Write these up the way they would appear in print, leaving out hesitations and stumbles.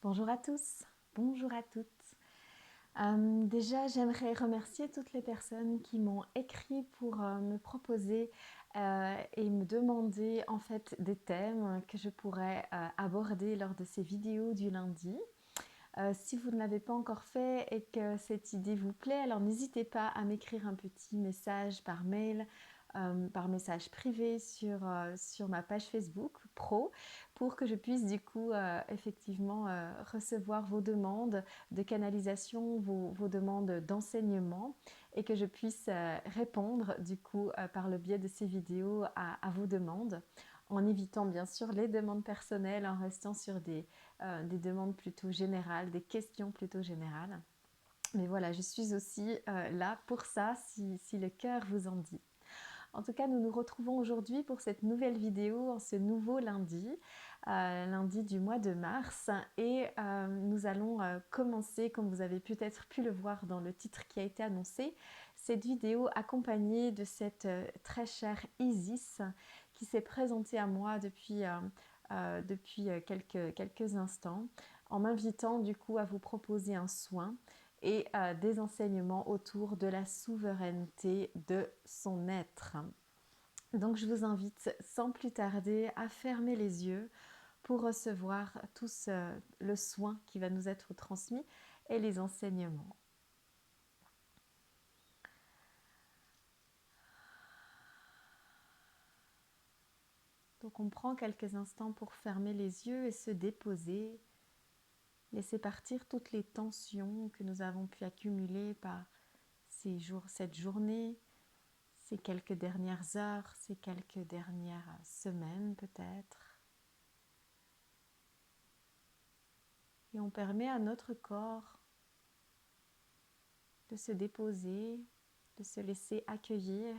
Bonjour à tous, bonjour à toutes. Déjà, j'aimerais remercier toutes les personnes qui m'ont écrit pour me proposer et me demander en fait des thèmes que je pourrais aborder lors de ces vidéos du lundi. Si vous ne l'avez pas encore fait et que cette idée vous plaît, alors n'hésitez pas à m'écrire un petit message par mail, par message privé sur ma page Facebook pro pour que je puisse du coup effectivement recevoir vos demandes de canalisation, vos demandes d'enseignement et que je puisse répondre du coup par le biais de ces vidéos à vos demandes en évitant bien sûr les demandes personnelles, en restant sur des demandes plutôt générales, des questions plutôt générales. Mais voilà, je suis aussi là pour ça si le cœur vous en dit. En tout cas, nous nous retrouvons aujourd'hui pour cette nouvelle vidéo en ce nouveau lundi, lundi du mois de mars. Et nous allons commencer, comme vous avez peut-être pu le voir dans le titre qui a été annoncé, cette vidéo accompagnée de cette très chère Isis qui s'est présentée à moi depuis quelques instants, en m'invitant du coup à vous proposer un soin et des enseignements autour de la souveraineté de son être. Donc je vous invite sans plus tarder à fermer les yeux pour recevoir tout le soin qui va nous être transmis et les enseignements. Donc on prend quelques instants pour fermer les yeux et se déposer, laisser partir toutes les tensions que nous avons pu accumuler par cette journée, ces quelques dernières heures, ces quelques dernières semaines peut-être. Et on permet à notre corps de se déposer, de se laisser accueillir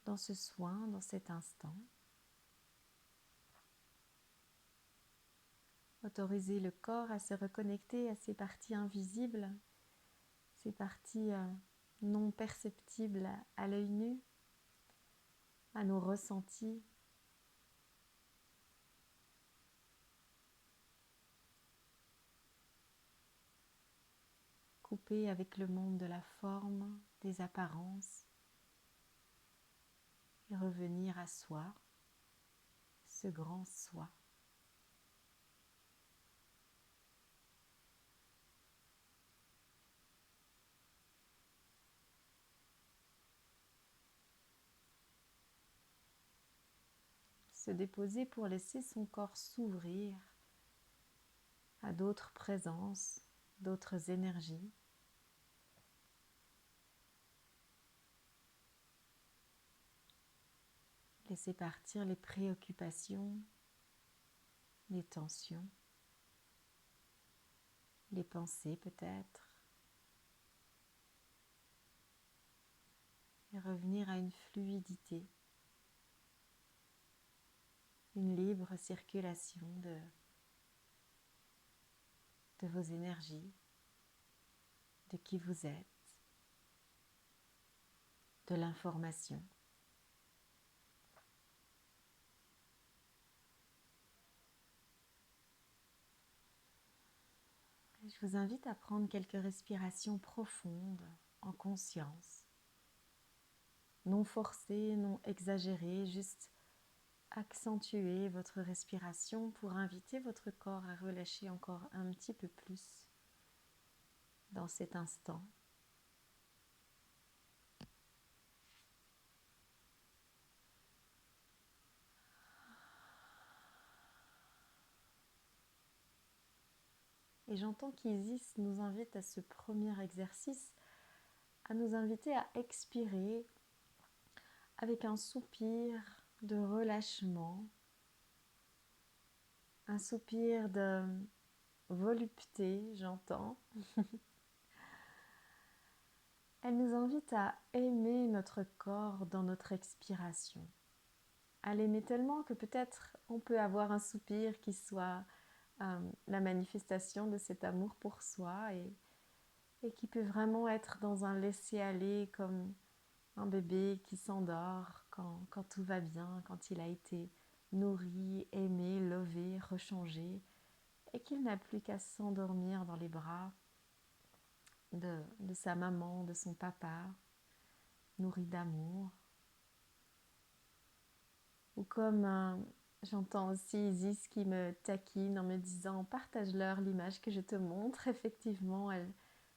dans ce soin, dans cet instant. Autoriser le corps à se reconnecter à ces parties invisibles, ces parties non perceptibles à l'œil nu, à nos ressentis. Couper avec le monde de la forme, des apparences, et revenir à soi, ce grand soi. Se déposer pour laisser son corps s'ouvrir à d'autres présences, d'autres énergies. Laisser partir les préoccupations, les tensions, les pensées peut-être, et revenir à une fluidité, une libre circulation de vos énergies, de qui vous êtes, de l'information. Je vous invite à prendre quelques respirations profondes, en conscience, non forcées, non exagérées, juste accentuer votre respiration pour inviter votre corps à relâcher encore un petit peu plus dans cet instant. Et j'entends qu'Isis nous invite à ce premier exercice, à nous inviter à expirer avec un soupir de relâchement, un soupir de volupté, j'entends. Elle nous invite à aimer notre corps dans notre expiration, à l'aimer tellement que peut-être on peut avoir un soupir qui soit la manifestation de cet amour pour soi et qui peut vraiment être dans un laisser-aller comme un bébé qui s'endort quand tout va bien, quand il a été nourri, aimé, levé, rechangé et qu'il n'a plus qu'à s'endormir dans les bras de sa maman, de son papa, nourri d'amour. Ou comme j'entends aussi Isis qui me taquine en me disant « Partage-leur l'image que je te montre ». Effectivement, elle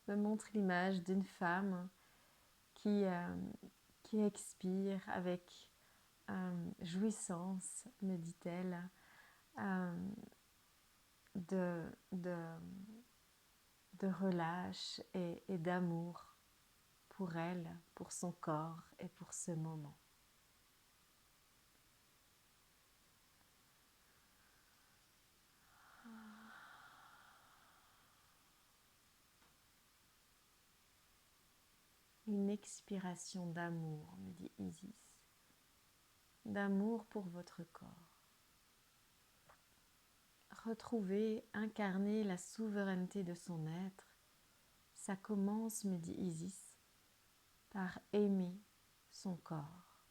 me montre l'image d'une femme qui expire avec jouissance, me dit-elle, de, de, de relâche et d'amour pour elle, pour son corps et pour ce moment. Une expiration d'amour, me dit Isis, d'amour pour votre corps. Retrouver, incarner la souveraineté de son être, ça commence, me dit Isis, par aimer son corps,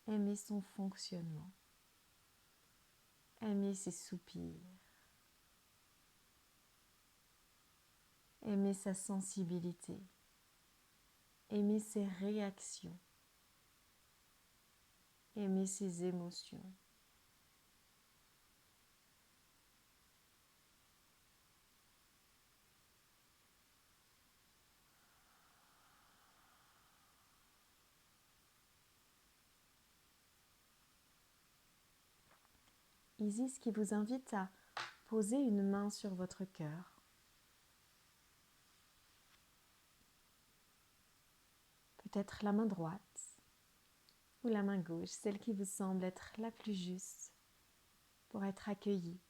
aimer son fonctionnement, aimer ses soupirs, aimer sa sensibilité, aimer ses réactions, aimer ses émotions. Isis qui vous invite à poser une main sur votre cœur. Peut-être la main droite ou la main gauche, celle qui vous semble être la plus juste pour être accueillie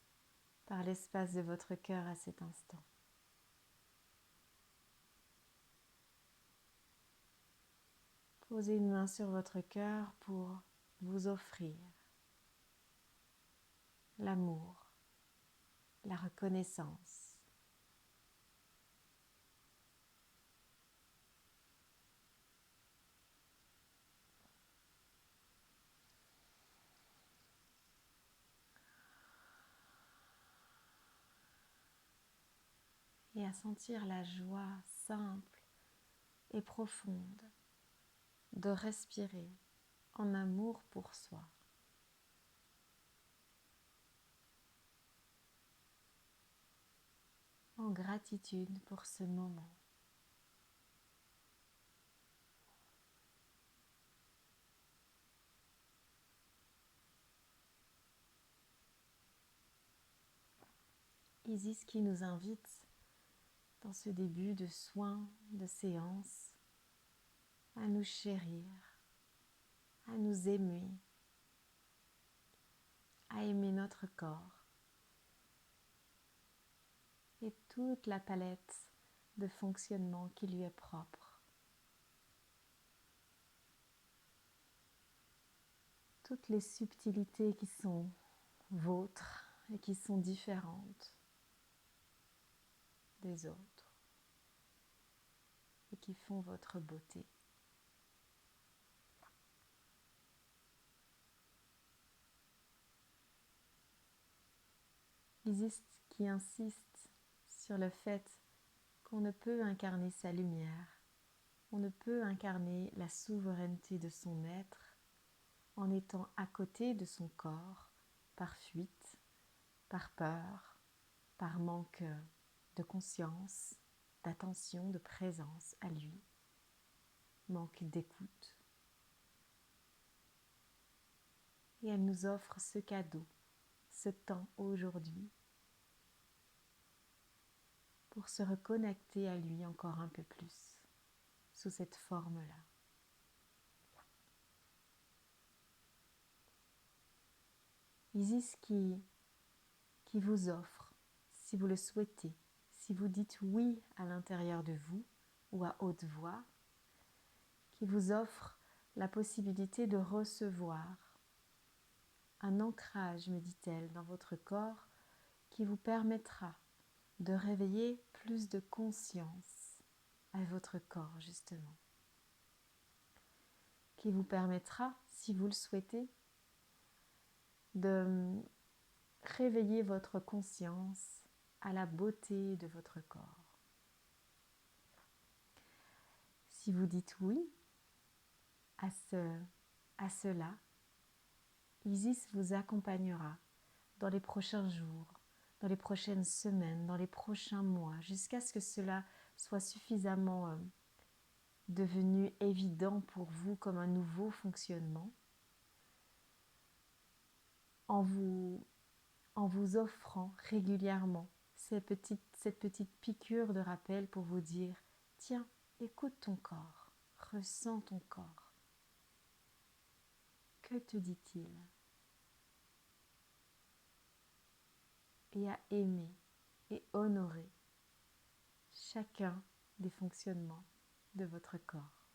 par l'espace de votre cœur à cet instant. Posez une main sur votre cœur pour vous offrir l'amour, la reconnaissance. Et à sentir la joie simple et profonde de respirer en amour pour soi. En gratitude pour ce moment. Isis qui nous invite dans ce début de soins, de séance, à nous chérir, à nous aimer, à aimer notre corps et toute la palette de fonctionnement qui lui est propre. Toutes les subtilités qui sont vôtres et qui sont différentes des autres et qui font votre beauté. Isis qui insiste sur le fait qu'on ne peut incarner sa lumière, on ne peut incarner la souveraineté de son être en étant à côté de son corps par fuite, par peur, par manque de conscience, d'attention, de présence à lui, manque d'écoute. Et elle nous offre ce cadeau, ce temps aujourd'hui, pour se reconnecter à lui encore un peu plus, sous cette forme-là. Isis qui vous offre, si vous le souhaitez, si vous dites oui à l'intérieur de vous ou à haute voix, qui vous offre la possibilité de recevoir un ancrage, me dit-elle, dans votre corps qui vous permettra de réveiller plus de conscience à votre corps, justement. Qui vous permettra, si vous le souhaitez, de réveillez votre conscience à la beauté de votre corps. Si vous dites oui à cela, Isis vous accompagnera dans les prochains jours, dans les prochaines semaines, dans les prochains mois, jusqu'à ce que cela soit suffisamment devenu évident pour vous comme un nouveau fonctionnement, en vous offrant régulièrement cette petite piqûre de rappel pour vous dire « Tiens, écoute ton corps, ressens ton corps. Que te dit-il ?» Et à aimer et honorer chacun des fonctionnements de votre corps.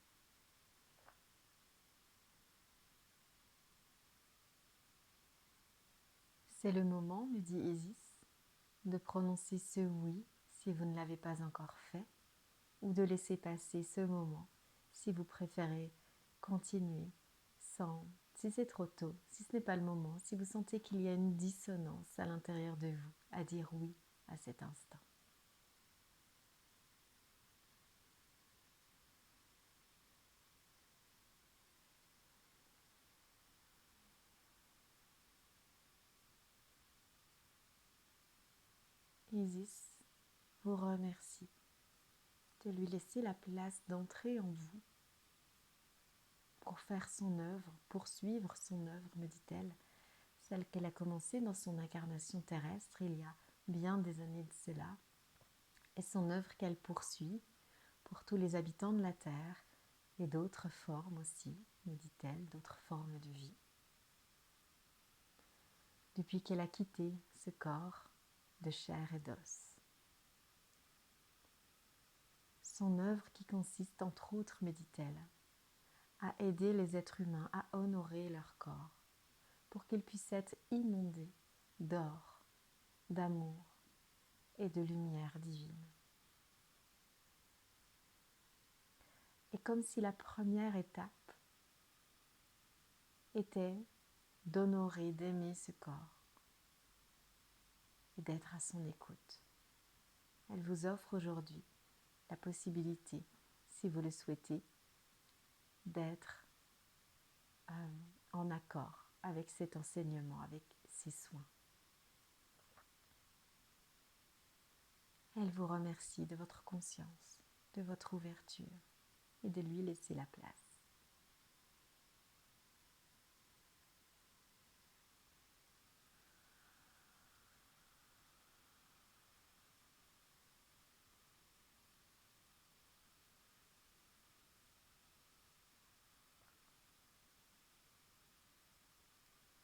C'est le moment, me dit Isis, de prononcer ce oui si vous ne l'avez pas encore fait, ou de laisser passer ce moment si vous préférez continuer si c'est trop tôt, si ce n'est pas le moment, si vous sentez qu'il y a une dissonance à l'intérieur de vous à dire oui à cet instant. Isis vous remercie de lui laisser la place d'entrer en vous pour faire son œuvre, poursuivre son œuvre, me dit-elle, celle qu'elle a commencée dans son incarnation terrestre il y a bien des années de cela, et son œuvre qu'elle poursuit pour tous les habitants de la Terre et d'autres formes aussi, me dit-elle, d'autres formes de vie. Depuis qu'elle a quitté ce corps de chair et d'os. Son œuvre qui consiste entre autres, me dit-elle, à aider les êtres humains à honorer leur corps pour qu'ils puissent être inondés d'or, d'amour et de lumière divine. Et comme si la première étape était d'honorer, d'aimer ce corps et d'être à son écoute, elle vous offre aujourd'hui la possibilité, si vous le souhaitez, d'être en accord avec cet enseignement, avec ces soins. Elle vous remercie de votre conscience, de votre ouverture et de lui laisser la place.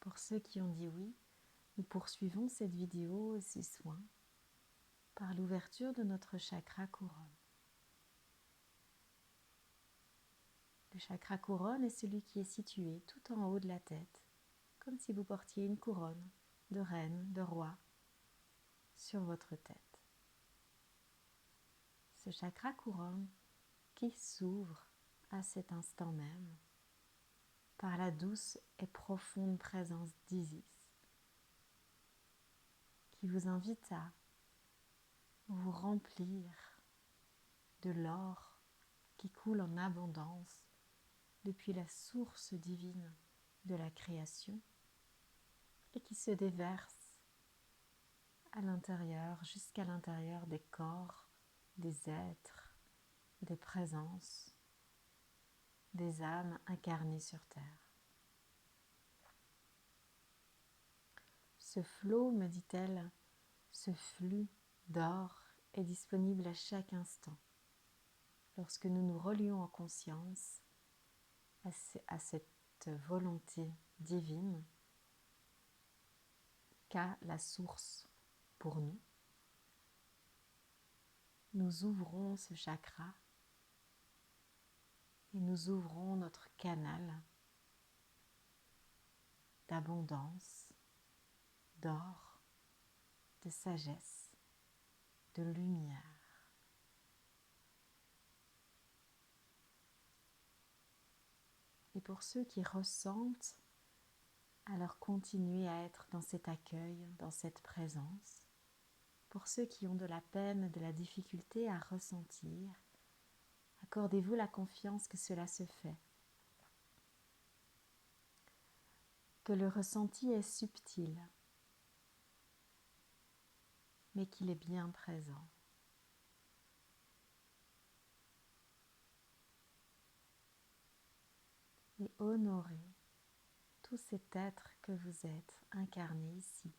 Pour ceux qui ont dit oui, nous poursuivons cette vidéo et ces soins par l'ouverture de notre chakra couronne. Le chakra couronne est celui qui est situé tout en haut de la tête, comme si vous portiez une couronne de reine, de roi, sur votre tête. Ce chakra couronne qui s'ouvre à cet instant même par la douce et profonde présence d'Isis, qui vous invite à vous remplir de l'or qui coule en abondance depuis la source divine de la création et qui se déverse à l'intérieur, jusqu'à l'intérieur des corps, des êtres, des présences, des âmes incarnées sur Terre. Ce flot, me dit-elle, ce flux d'or est disponible à chaque instant lorsque nous nous relions en conscience à cette volonté divine qu'a la source pour nous. Nous ouvrons ce chakra et nous ouvrons notre canal d'abondance, d'or, de sagesse, de lumière. Et pour ceux qui ressentent Alors continuez à être dans cet accueil, dans cette présence. Pour ceux qui ont de la peine, de la difficulté à ressentir, accordez-vous la confiance que cela se fait, que le ressenti est subtil, mais qu'il est bien présent. Et honorez tout cet être que vous êtes incarné ici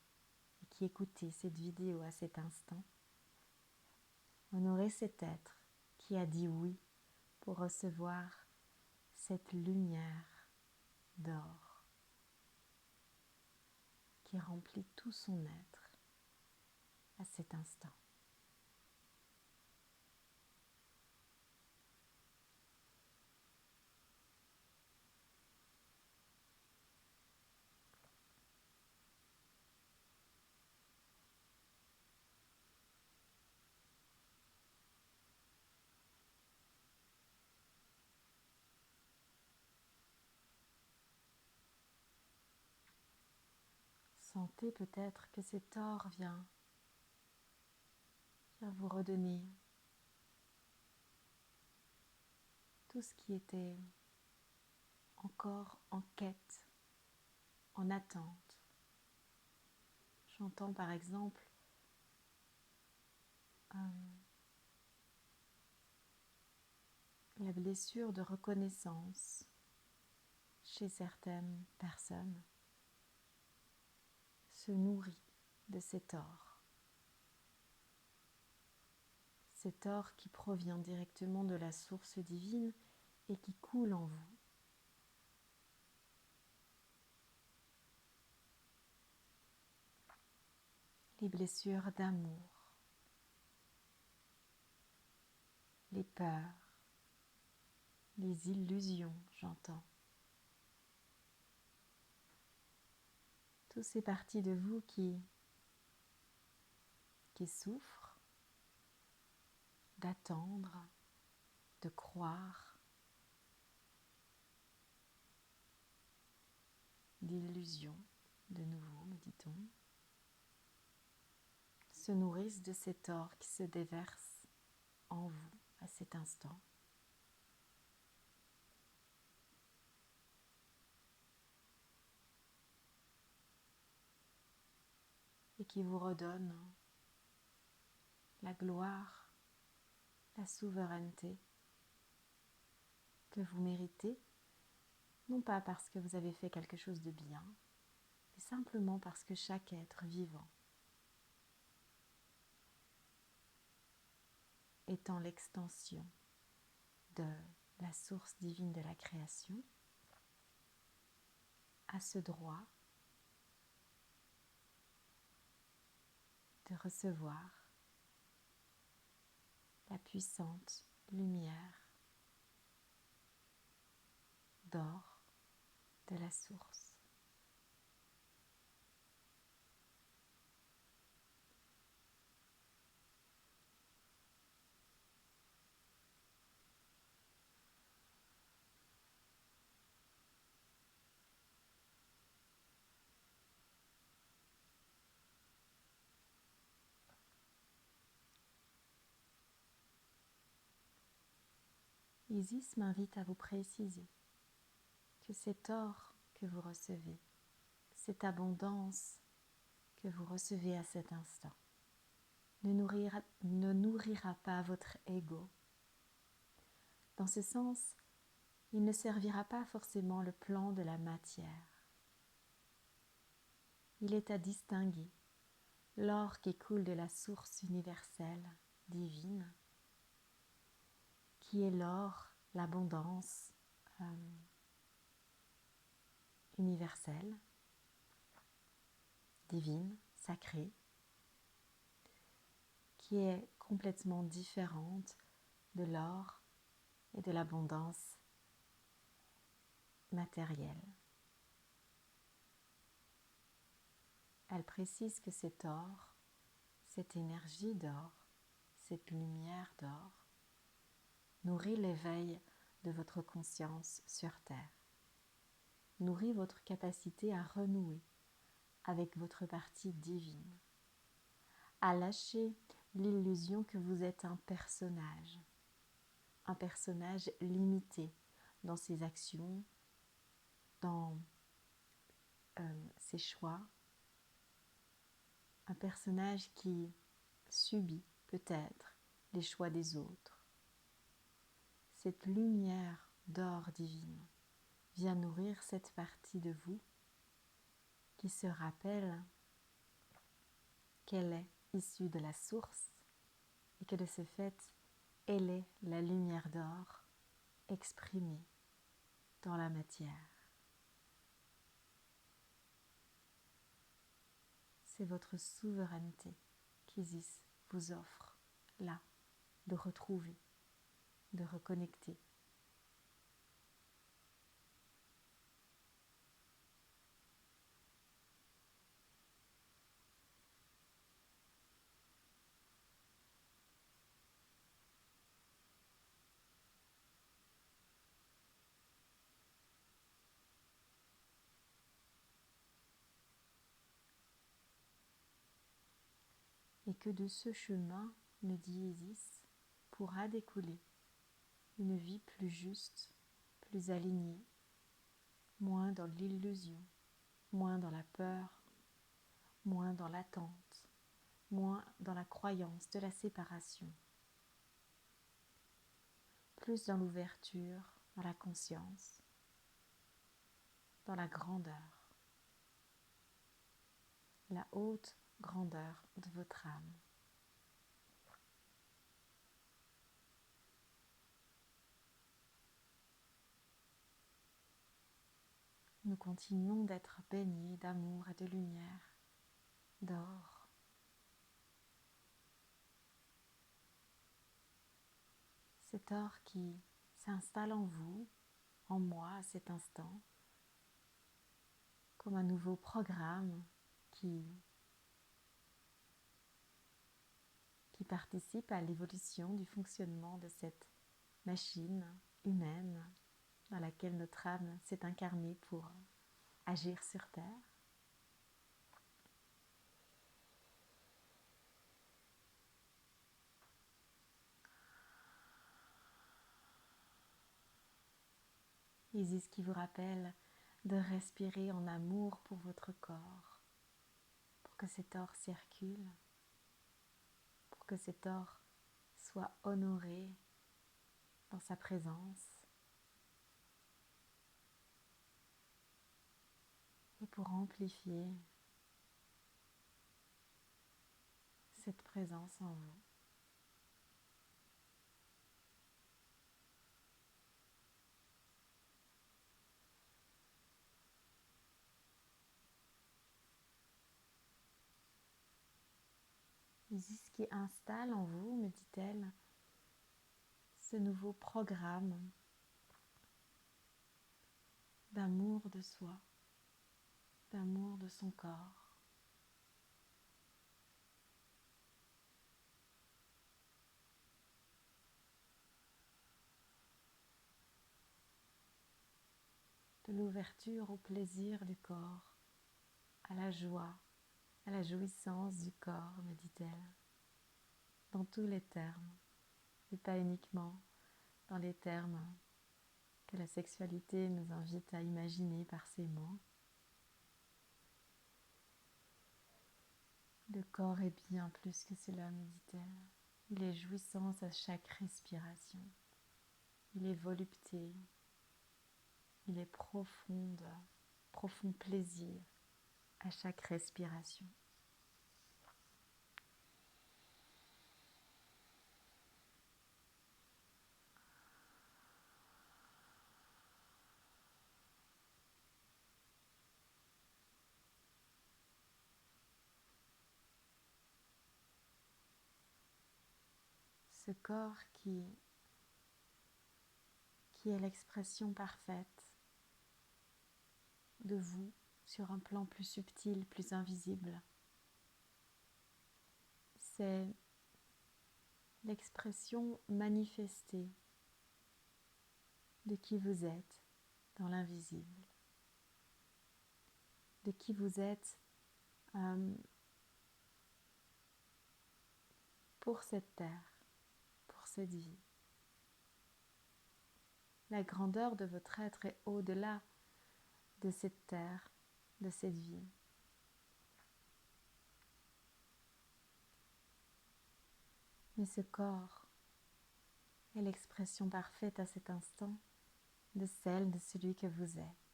et qui écoutez cette vidéo à cet instant. Honorez cet être qui a dit oui pour recevoir cette lumière d'or qui remplit tout son être à cet instant. Sentez peut-être que cet or vient vous redonner tout ce qui était encore en quête, en attente. J'entends par exemple la blessure de reconnaissance chez certaines personnes se nourrit de cet or. Cet or qui provient directement de la source divine et qui coule en vous. Les blessures d'amour, les peurs, les illusions, j'entends. Toutes ces parties de vous qui souffrent d'attendre, de croire, d'illusions, de nouveau, me dit-on, se nourrissent de cet or qui se déverse en vous à cet instant. Et qui vous redonne la gloire, la souveraineté que vous méritez, non pas parce que vous avez fait quelque chose de bien, mais simplement parce que chaque être vivant, étant l'extension de la source divine de la création, a ce droit de recevoir la puissante lumière d'or de la source. Isis m'invite à vous préciser que cet or que vous recevez, cette abondance que vous recevez à cet instant, ne nourrira pas votre ego. Dans ce sens, il ne servira pas forcément le plan de la matière. Il est à distinguer l'or qui coule de la source universelle, divine, qui est l'or, l'abondance universelle, divine, sacrée, qui est complètement différente de l'or et de l'abondance matérielle. Elle précise que cet or, cette énergie d'or, cette lumière d'or, nourrit l'éveil de votre conscience sur Terre. nourrit votre capacité à renouer avec votre partie divine, à lâcher l'illusion que vous êtes un personnage limité dans ses actions, dans ses choix, un personnage qui subit peut-être les choix des autres. Cette lumière d'or divine vient nourrir cette partie de vous qui se rappelle qu'elle est issue de la source et que de ce fait, elle est la lumière d'or exprimée dans la matière. C'est votre souveraineté qu'Isis vous offre là, de retrouver, de reconnecter. Et que de ce chemin, me dit Isis, pourra découler une vie plus juste, plus alignée, moins dans l'illusion, moins dans la peur, moins dans l'attente, moins dans la croyance de la séparation, plus dans l'ouverture, dans la conscience, dans la grandeur, la haute grandeur de votre âme. Nous continuons d'être baignés d'amour et de lumière, d'or. Cet or qui s'installe en vous, en moi à cet instant, comme un nouveau programme qui participe à l'évolution du fonctionnement de cette machine humaine dans laquelle notre âme s'est incarnée pour agir sur Terre. Isis qui vous rappelle de respirer en amour pour votre corps, pour que cet or circule, pour que cet or soit honoré dans sa présence et pour amplifier cette présence en vous. Isis qui installe en vous, me dit-elle, ce nouveau programme d'amour de soi, d'amour de son corps. De l'ouverture au plaisir du corps, à la joie, à la jouissance du corps, me dit-elle, dans tous les termes, et pas uniquement dans les termes que la sexualité nous invite à imaginer par ces mots. Le corps est bien plus que cela, me dit-elle. Il est jouissance à chaque respiration. Il est volupté. Il est profond plaisir à chaque respiration. Ce corps qui est l'expression parfaite de vous sur un plan plus subtil, plus invisible. C'est l'expression manifestée de qui vous êtes dans l'invisible. de qui vous êtes euh, pour cette terre, pour cette vie. La grandeur de votre être est au-delà de cette terre, de cette vie. Mais ce corps est l'expression parfaite à cet instant de celle de celui que vous êtes.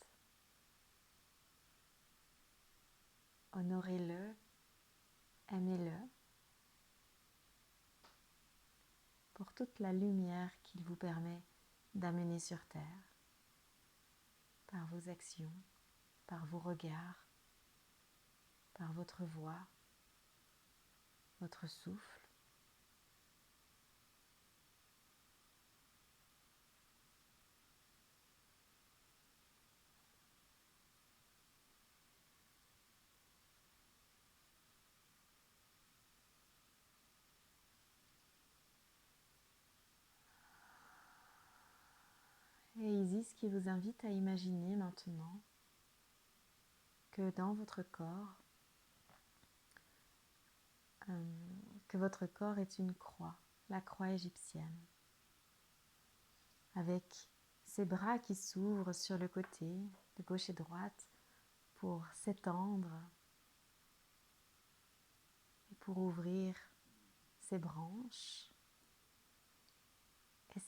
Honorez-le, aimez-le pour toute la lumière qu'il vous permet d'amener sur terre, par vos actions, par vos regards, par votre voix, votre souffle. Et Isis qui vous invite à imaginer maintenant que dans votre corps, que votre corps est une croix, la croix égyptienne, avec ses bras qui s'ouvrent sur le côté, de gauche et droite, pour s'étendre et pour ouvrir ses branches. Et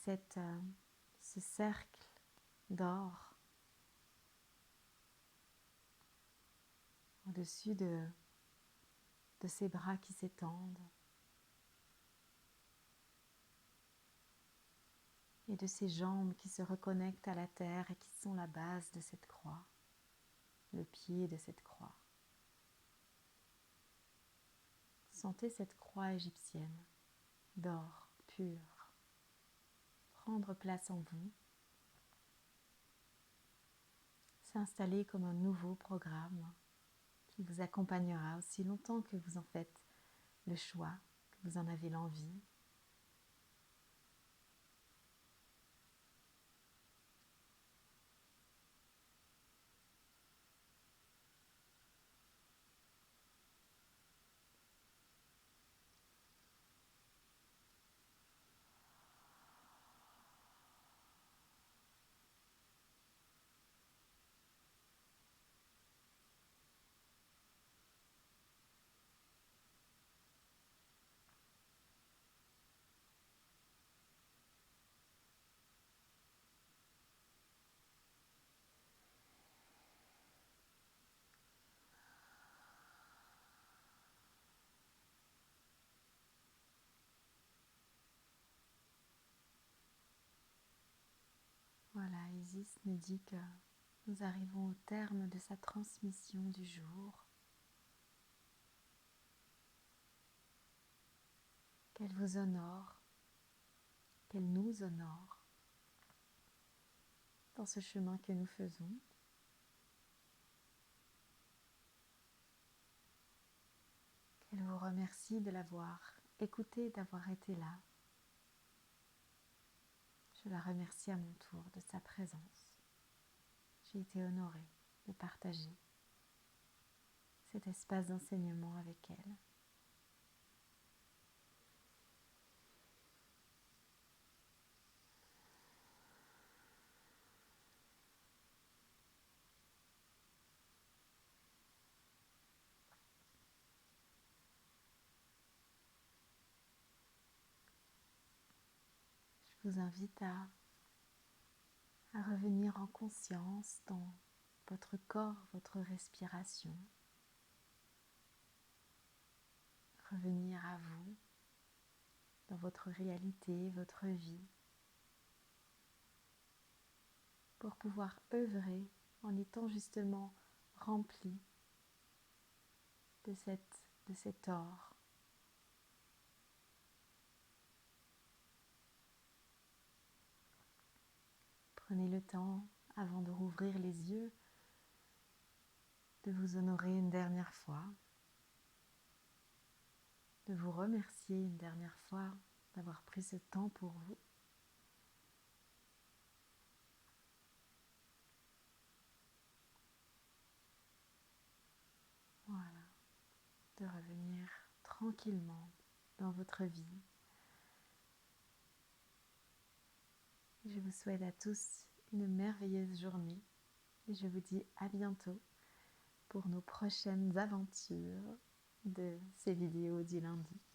ce cercle d'or au-dessus de ses bras qui s'étendent et de ses jambes qui se reconnectent à la terre et qui sont la base de cette croix, le pied de cette croix. Sentez cette croix égyptienne d'or pur prendre place en vous, s'installer comme un nouveau programme qui vous accompagnera aussi longtemps que vous en faites le choix, que vous en avez l'envie. Voilà, Isis nous dit que nous arrivons au terme de sa transmission du jour. Qu'elle vous honore, qu'elle nous honore dans ce chemin que nous faisons. Qu'elle vous remercie de l'avoir écouté, d'avoir été là. Je la remercie à mon tour de sa présence. J'ai été honorée de partager cet espace d'enseignement avec elle. Je vous invite à revenir en conscience dans votre corps, votre respiration. Revenir à vous, dans votre réalité, votre vie, pour pouvoir œuvrer en étant justement rempli de cet or. Prenez le temps, avant de rouvrir les yeux, de vous honorer une dernière fois, de vous remercier une dernière fois d'avoir pris ce temps pour vous. de revenir tranquillement dans votre vie. Je vous souhaite à tous une merveilleuse journée et je vous dis à bientôt pour nos prochaines aventures de ces vidéos du lundi.